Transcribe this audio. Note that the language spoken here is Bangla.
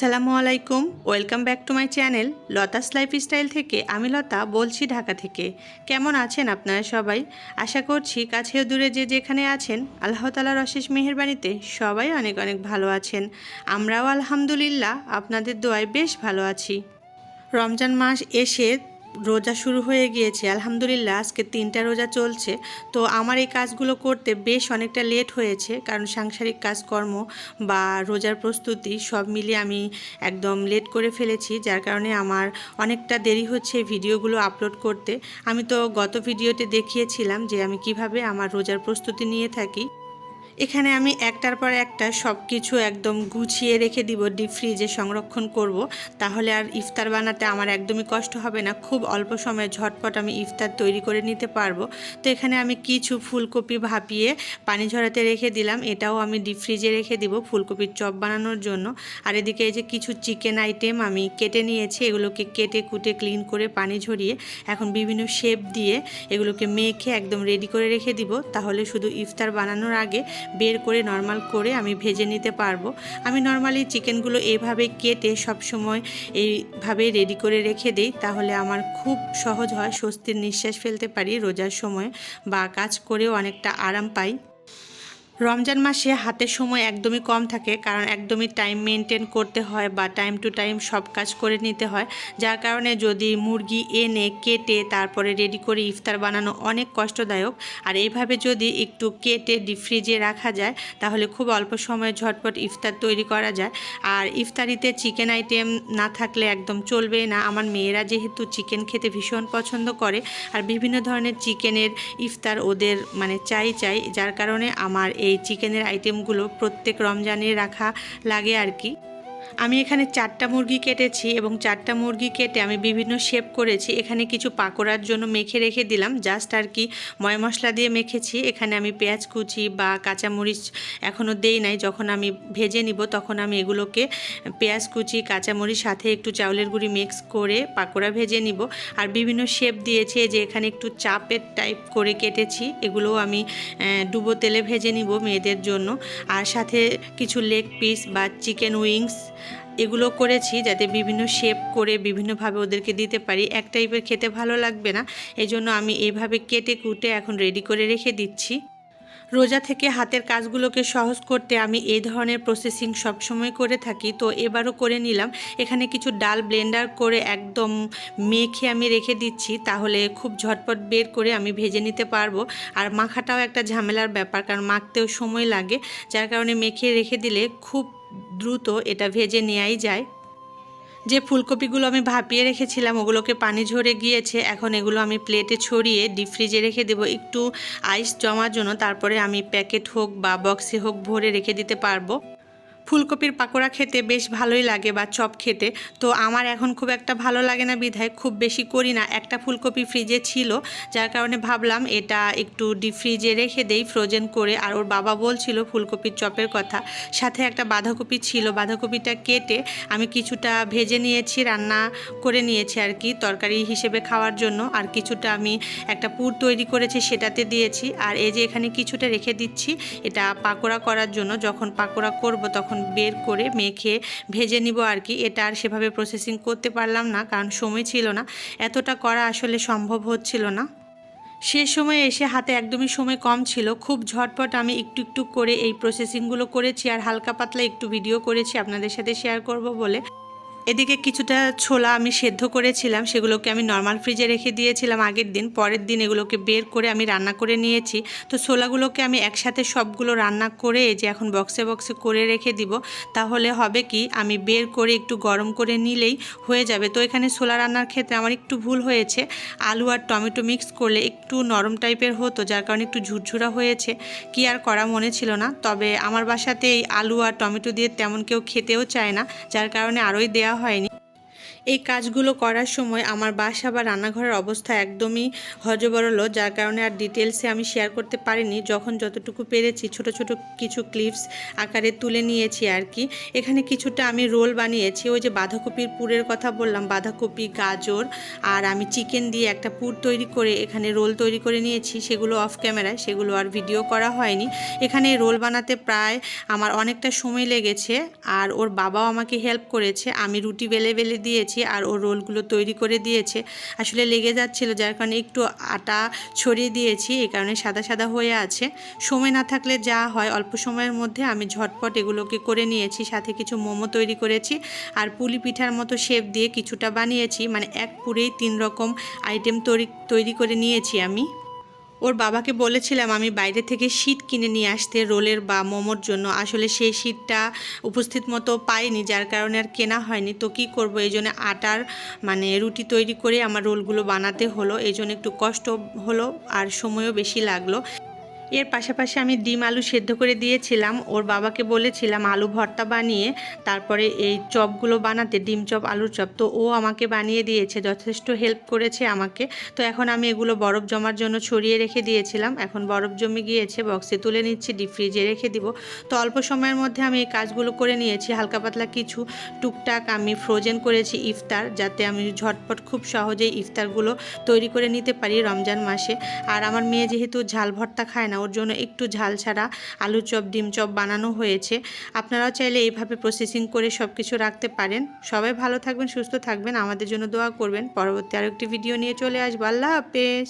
আসসালামু আলাইকুম, welcome back to my channel Lata's lifestyle থেকে। আমি লতা বলছি ঢাকা থেকে। কেমন আছেন আপনারা সবাই? আশা করছি কাছেও দূরে যে যেখানে আছেন আল্লাহ তাআলার অশেষ মেহেরবানিতে সবাই অনেক অনেক ভালো আছেন। আমরাও আলহামদুলিল্লাহ আপনাদের দোয়ায় বেশ ভালো আছি। রমজান মাস এসে রোজা শুরু হয়ে গিয়েছে, আলহামদুলিল্লাহ আজকে 3টা রোজা চলছে। তো আমার এই কাজগুলো করতে বেশ অনেকটা লেট হয়েছে, কারণ সাংসারিক কাজকর্ম বা রোজার প্রস্তুতি সব মিলিয়ে আমি একদম লেট করে ফেলেছি, যার কারণে আমার অনেকটা দেরি হচ্ছে ভিডিওগুলো আপলোড করতে। আমি তো গত ভিডিওতে দেখিয়েছিলাম যে আমি কিভাবে আমার রোজার প্রস্তুতি নিয়ে থাকি। এখানে আমি একটার পর একটা সব কিছু একদম গুছিয়ে রেখে দিব, ডিপ ফ্রিজে সংরক্ষণ করব। তাহলে আর ইফতার বানাতে আমার একদমই কষ্ট হবে না, খুব অল্প সময়ে ঝটপট আমি ইফতার তৈরি করে নিতে পারবো। তো এখানে আমি কিছু ফুলকপি ভাপিয়ে পানি ঝরাতে রেখে দিলাম, এটাও আমি ডিপ ফ্রিজে রেখে দিব ফুলকপির চপ বানানোর জন্য। আর এদিকে এই যে কিছু চিকেন আইটেম আমি কেটে নিয়েছি, এগুলোকে কেটে কুটে ক্লিন করে পানি ঝরিয়ে এখন বিভিন্ন শেপ দিয়ে এগুলোকে মেখে একদম রেডি করে রেখে দিব। তাহলে শুধু ইফতার বানানোর আগে বের করে নর্মাল করে আমি ভেজে নিতে পারবো। আমি নর্মালি চিকেনগুলো এইভাবে কেটে সবসময় এইভাবে রেডি করে রেখে দিই, তাহলে আমার খুব সহজ হয়, স্বস্তির নিঃশ্বাস ফেলতে পারি রোজার সময়, বা কাজ করেও অনেকটা আরাম পাই। রমজান মাসে হাতের সময় একদমই কম থাকে, কারণ একদমই টাইম মেনটেন করতে হয় বা টাইম টু টাইম সব কাজ করে নিতে হয়। যার কারণে যদি মুরগি এনে কেটে তারপরে রেডি করে ইফতার বানানো অনেক কষ্টদায়ক। আর এইভাবে যদি একটু কেটে ডিপ ফ্রিজে রাখা যায় তাহলে খুব অল্প সময়ে ঝটপট ইফতার তৈরি করা যায়। আর ইফতারিতে চিকেন আইটেম না থাকলে একদম চলবেই না। আমার মেয়েরা যেহেতু চিকেন খেতে ভীষণ পছন্দ করে, আর বিভিন্ন ধরনের চিকেনের ইফতার ওদের চাই, যার কারণে আমার এই চিকেনের আইটেমগুলো প্রত্যেক রমজানে রাখা লাগে আর কি। আমি এখানে 4টা মুরগি কেটেছি এবং 4টা মুরগি কেটে আমি বিভিন্ন শেপ করেছি। এখানে কিছু পাকোড়ার জন্য মেখে রেখে দিলাম, জাস্ট আর কি ময় মশলা দিয়ে মেখেছি। এখানে আমি পেঁয়াজ কুচি বা কাঁচামরিচ এখনও দেই নাই, যখন আমি ভেজে নিব তখন আমি এগুলোকে পেঁয়াজ কুচি কাঁচামরিচ সাথে একটু চাউলের গুঁড়ি মিক্স করে পাকোড়া ভেজে নিব। আর বিভিন্ন শেপ দিয়েছি, যে এখানে একটু চাপের টাইপ করে কেটেছি, এগুলোও আমি ডুবো তেলে ভেজে নিব মেয়েদের জন্য। আর সাথে কিছু লেগ পিস বা চিকেন উইংস এগুলো করেছি, যাতে বিভিন্ন শেপ করে বিভিন্নভাবে ওদেরকে দিতে পারি। এক টাইপের খেতে ভালো লাগবে না, এই জন্য আমি এইভাবে কেটে কুটে এখন রেডি করে রেখে দিচ্ছি। রোজা থেকে হাতের কাজগুলোকে সহজ করতে আমি এই ধরনের প্রসেসিং সবসময় করে থাকি, তো এবারও করে নিলাম। এখানে কিছু ডাল ব্লেন্ডার করে একদম মেখে আমি রেখে দিচ্ছি, তাহলে খুব ঝটপট বের করে আমি ভেজে নিতে পারবো। আর মাখাটাও একটা ঝামেলার ব্যাপার, কারণ মাখতেও সময় লাগে, যার কারণে মেখে রেখে দিলে খুব দ্রুত এটা ভেজে নেওয়াই যায়। যে ফুলকপিগুলো আমি ভাপিয়ে রেখেছিলাম ওগুলোকে পানি ঝরে গিয়েছে, এখন এগুলো আমি প্লেটে ছড়িয়ে ডিপ ফ্রিজে রেখে দেবো একটু আইস জমার জন্য। তারপরে আমি প্যাকেট হোক বা বক্সে হোক ভরে রেখে দিতে পারবো। ফুলকপির পাকোড়া খেতে বেশ ভালোই লাগে, বা চপ খেতে। তো আমার এখন খুব একটা ভালো লাগে না বিধায় খুব বেশি করি না। একটা ফুলকপি ফ্রিজে ছিল, যার কারণে ভাবলাম এটা একটু ডিপ ফ্রিজে রেখে দেই ফ্রোজেন করে। আর ওর বাবা বলছিল ফুলকপির চপের কথা, সাথে একটা বাঁধাকপি ছিল, বাঁধাকপিটা কেটে আমি কিছুটা ভেজে নিয়েছি, রান্না করে নিয়েছি আর কি তরকারি হিসেবে খাওয়ার জন্য। আর কিছুটা আমি একটা পুর তৈরি করেছি সেটাতে দিয়েছি। আর এই যে এখানে কিছুটা রেখে দিচ্ছি এটা পাকোড়া করার জন্য, যখন পাকোড়া করব তখন বের করে মেখে ভেজে নিব আর কি। এটা আর সেভাবে প্রসেসিং করতে পারলাম না, কারণ সময় ছিল না, এতটা করা আসলে সম্ভব হচ্ছিল না। সে সময় এসে হাতে একদমই সময় কম ছিল, খুব ঝটপট আমি একটু একটু করে এই প্রসেসিংগুলো করেছি, আর হালকা পাতলা একটু ভিডিও করেছি আপনাদের সাথে শেয়ার করব বলে। এদিকে কিছুটা ছোলা আমি সেদ্ধ করেছিলাম, সেগুলোকে আমি নর্মাল ফ্রিজে রেখে দিয়েছিলাম আগের দিন। পরের দিন এগুলোকে বের করে আমি রান্না করে নিয়েছি। তো ছোলাগুলোকে আমি একসাথে সবগুলো রান্না করে যে এখন বক্সে বক্সে করে রেখে দিব, তাহলে হবে কি আমি বের করে একটু গরম করে নিলেই হয়ে যাবে। তো এখানে ছোলা রান্নার ক্ষেত্রে আমার একটু ভুল হয়েছে, আলু আর টমেটো মিক্স করলে একটু নরম টাইপের হতো, যার কারণে একটু ঝুরঝুরা হয়েছে। কি আর করা মনে ছিল না। তবে আমার বাসাতে এই আলু আর টমেটো দিয়ে তেমন কেউ খেতেও চায় না, যার কারণে আরোই দেওয়া হয়নি। এই কাজগুলো করার সময় আমার বাসা বা রান্নাঘরের অবস্থা একদমই হযবরল, যার কারণে আর ডিটেলসে আমি শেয়ার করতে পারিনি। যখন যতটুকু পেরেছি ছোট ছোট কিছু ক্লিপস আকারে তুলে নিয়েছি আর কি। এখানে কিছুটা আমি রোল বানিয়েছি, ওই যে বাঁধাকপির পুরের কথা বললাম, বাঁধাকপি, গাজর আর আমি চিকেন দিয়ে একটা পুর তৈরি করে এখানে রোল তৈরি করে নিয়েছি। সেগুলো অফ ক্যামেরায়, সেগুলো আর ভিডিও করা হয়নি। এখানে রোল বানাতে প্রায় আমার অনেকটা সময় লেগেছে, আর ওর বাবাও আমাকে হেল্প করেছে। আমি রুটি বেলে বেলে দিয়েছি আর ও রোলগুলো তৈরি করে দিয়েছে। আসলে লেগে যাচ্ছিল, যার কারণে একটু আটা ছড়িয়ে দিয়েছি, এই কারণে সাদা সাদা হয়ে আছে। সময় না থাকলে যা হয়, অল্প সময়ের মধ্যে আমি ঝটপট এগুলোকে করে নিয়েছি। সাথে কিছু মোমো তৈরি করেছি আর পুলি পিঠার মতো শেপ দিয়ে কিছুটা বানিয়েছি, মানে এক পুরেই 3 রকম আইটেম তৈরি করে নিয়েছি আমি। ওর বাবাকে বলেছিলাম আমি বাইরে থেকে শীট কিনে নিয়ে আসতে রোলের বা মোমোর জন্য। আসলে সেই শীটটা উপস্থিত মতো পাইনি, যার কারণে আর কেনা হয়নি। তো কী করবো, এই জন্য আটার মানে রুটি তৈরি করে আমার রোলগুলো বানাতে হলো। এই জন্য একটু কষ্ট হলো আর সময়ও বেশি লাগলো। এর পাশাপাশি আমি ডিম আলু সেদ্ধ করে দিয়েছিলাম। ওর বাবাকে বলেছিলাম আলু ভর্তা বানিয়ে তারপরে এই চপগুলো বানাতে, ডিম চপ, আলুর চপ। তো ও আমাকে বানিয়ে দিয়েছে, যথেষ্ট হেল্প করেছে আমাকে। তো এখন আমি এগুলো বরফ জমার জন্য ছড়িয়ে রেখে দিয়েছিলাম। এখন বরফ জমে গিয়েছে, বক্সে তুলে নিচ্ছি, ডিপ ফ্রিজে রেখে দিব। তো অল্প সময়ের মধ্যে আমি এই কাজগুলো করে নিয়েছি। হালকা পাতলা কিছু টুকটাক আমি ফ্রোজেন করেছি ইফতার, যাতে আমি ঝটপট খুব সহজেই ইফতারগুলো তৈরি করে নিতে পারি রমজান মাসে। আর আমার মেয়ে যেহেতু ঝাল ভর্তা খায় না, ওর জন্য একটু ঝাল ছাড়া আলু চপ, ডিম চপ বানানো হয়েছে। আপনারাও চাইলে এইভাবে প্রসেসিং করে সব কিছু রাখতে পারেন। সবাই ভালো থাকবেন, সুস্থ থাকবেন, আমাদের জন্য দোয়া করবেন। পরবর্তী আরেকটি ভিডিও নিয়ে চলে আসবো। আল্লাহ হাফেজ।